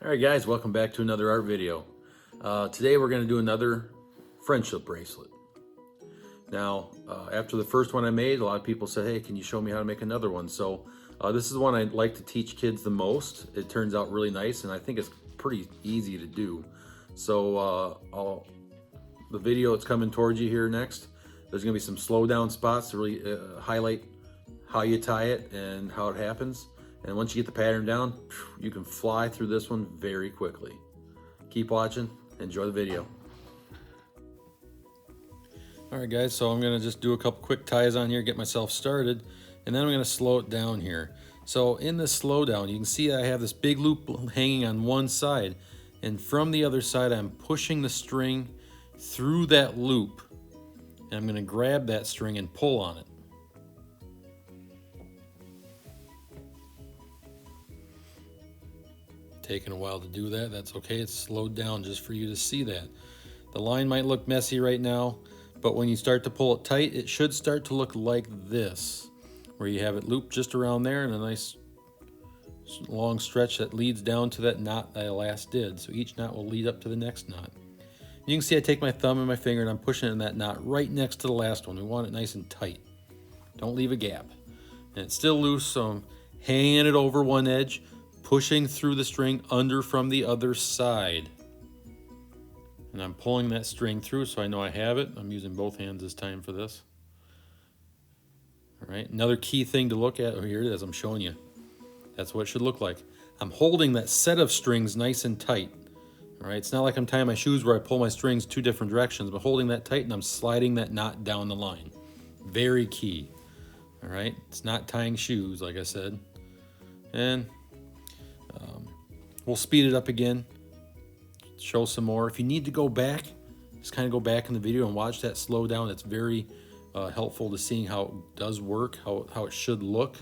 All right, guys, welcome back to another art video. Today we're going to do another friendship bracelet. Now, after the first one I made, a lot of people said, hey, can you show me how to make another one? So this is the one I like to teach kids the most. It turns out really nice, and I think it's pretty easy to do. So the video that's coming towards you here next, there's going to be some slow down spots to really highlight how you tie it and how it happens. And once you get the pattern down, you can fly through this one very quickly. Keep watching, enjoy the video. All right, guys, so I'm gonna just do a couple quick ties on here, get myself started, and then I'm gonna slow it down here. So in this slow down, you can see I have this big loop hanging on one side, and from the other side, I'm pushing the string through that loop, and I'm gonna grab that string and pull on it. Taking a while to do that, that's okay. It's slowed down just for you to see that. The line might look messy right now, but when you start to pull it tight, it should start to look like this, where you have it looped just around there and a nice long stretch that leads down to that knot that I last did. So each knot will lead up to the next knot. You can see I take my thumb and my finger and I'm pushing it in that knot right next to the last one. We want it nice and tight. Don't leave a gap. And it's still loose, so I'm hanging it over one edge, pushing through the string under from the other side. And I'm pulling that string through so I know I have it. I'm using both hands this time for this. All right, another key thing to look at, here it is, I'm showing you. That's what it should look like. I'm holding that set of strings nice and tight. All right, it's not like I'm tying my shoes where I pull my strings two different directions, but holding that tight and I'm sliding that knot down the line. Very key. All right, it's not tying shoes, like I said. And we'll speed it up again, show some more. If you need to go back, just kind of go back in the video and watch that slow down. It's very helpful to seeing how it does work, how it should look.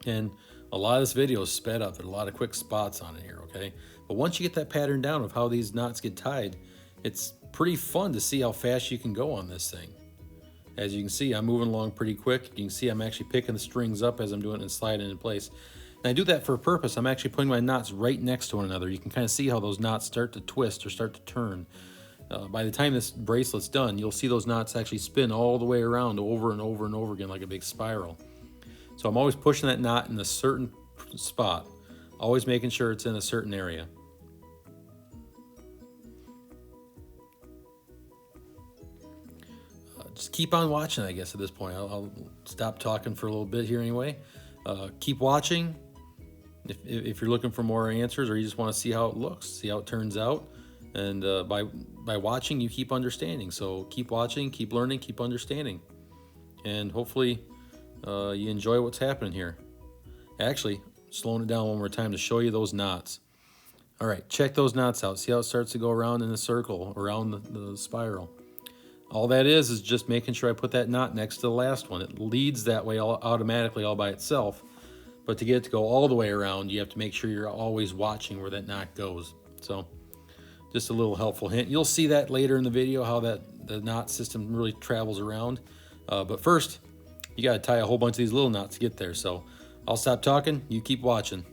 And a lot of this video is sped up. There's a lot of quick spots on it here, okay? But once you get that pattern down of how these knots get tied, it's pretty fun to see how fast you can go on this thing. As you can see, I'm moving along pretty quick. You can see I'm actually picking the strings up as I'm doing it and sliding it in place. And I do that for a purpose. I'm actually putting my knots right next to one another. You can kind of see how those knots start to twist or start to turn. By the time this bracelet's done, you'll see those knots actually spin all the way around over and over and over again like a big spiral. So I'm always pushing that knot in a certain spot, always making sure it's in a certain area. Just keep on watching, I guess, at this point. I'll stop talking for a little bit here anyway. Keep watching if you're looking for more answers or you just want to see how it looks, see how it turns out. And by watching, you keep understanding. So keep watching, keep learning, keep understanding. And hopefully you enjoy what's happening here. Actually, slowing it down one more time to show you those knots. All right, check those knots out. See how it starts to go around in a circle, around the spiral. All that is just making sure I put that knot next to the last one. It leads that way automatically all by itself. But to get it to go all the way around, you have to make sure you're always watching where that knot goes. So just a little helpful hint. You'll see that later in the video, how the knot system really travels around. But first, you got to tie a whole bunch of these little knots to get there. So I'll stop talking. You keep watching.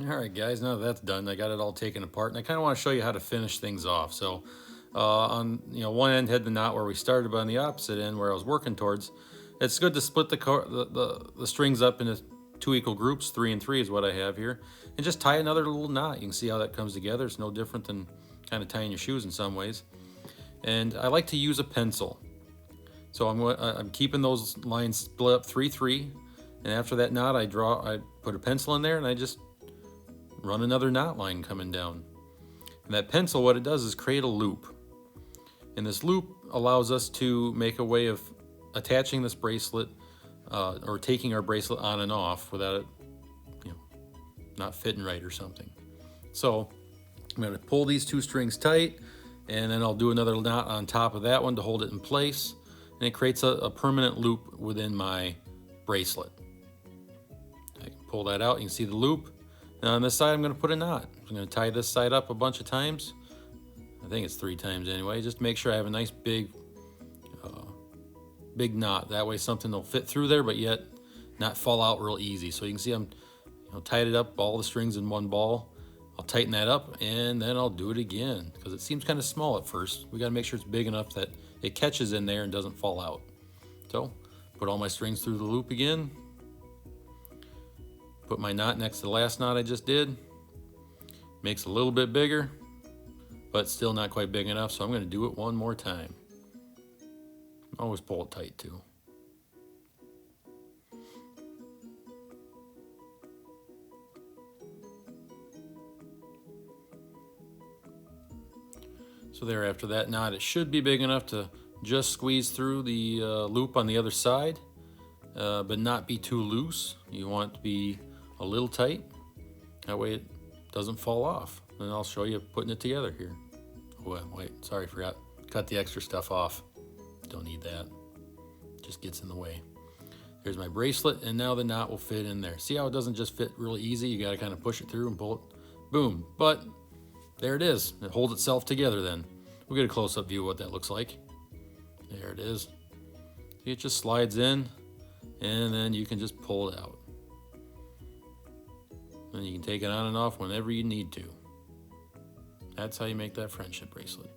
All right, guys, now that that's done, I got it all taken apart, and I kind of want to show you how to finish things off. So on one end had the knot where we started, but on the opposite end where I was working towards, it's good to split the strings up into 2 equal groups. 3 and 3 is what I have here, and just tie another little knot. You can see how that comes together. It's no different than kind of tying your shoes in some ways. And I like to use a pencil. So I'm keeping those lines split up 3, 3, and after that knot I put a pencil in there and I just run another knot line coming down. And that pencil, what it does is create a loop. And this loop allows us to make a way of attaching this bracelet or taking our bracelet on and off without it not fitting right or something. So I'm going to pull these 2 strings tight, and then I'll do another knot on top of that one to hold it in place, and it creates a permanent loop within my bracelet. I can pull that out, you can see the loop. Now on this side I'm going to put a knot. I'm going to tie this side up a bunch of times. I think it's 3 times anyway, just to make sure I have a nice big knot. That way something will fit through there but yet not fall out real easy. So you can see I'm tied it up, all the strings in one ball. I'll tighten that up and then I'll do it again because it seems kind of small at first. We got to make sure it's big enough that it catches in there and doesn't fall out. So put all my strings through the loop again. Put my knot next to the last knot I just did. Makes it a little bit bigger, but still not quite big enough, so I'm going to do it one more time. Always pull it tight too. So there, after that knot, it should be big enough to just squeeze through the loop on the other side, but not be too loose. You want it to be a little tight. That way it doesn't fall off. And I'll show you putting it together here. Oh, wait, sorry, forgot. Cut the extra stuff off. Don't need that. Just gets in the way. There's my bracelet, and now the knot will fit in there. See how it doesn't just fit really easy? You got to kind of push it through and pull it. Boom. But there it is. It holds itself together then. We'll get a close-up view of what that looks like. There it is. See, it just slides in, and then you can just pull it out. And you can take it on and off whenever you need to. That's how you make that friendship bracelet.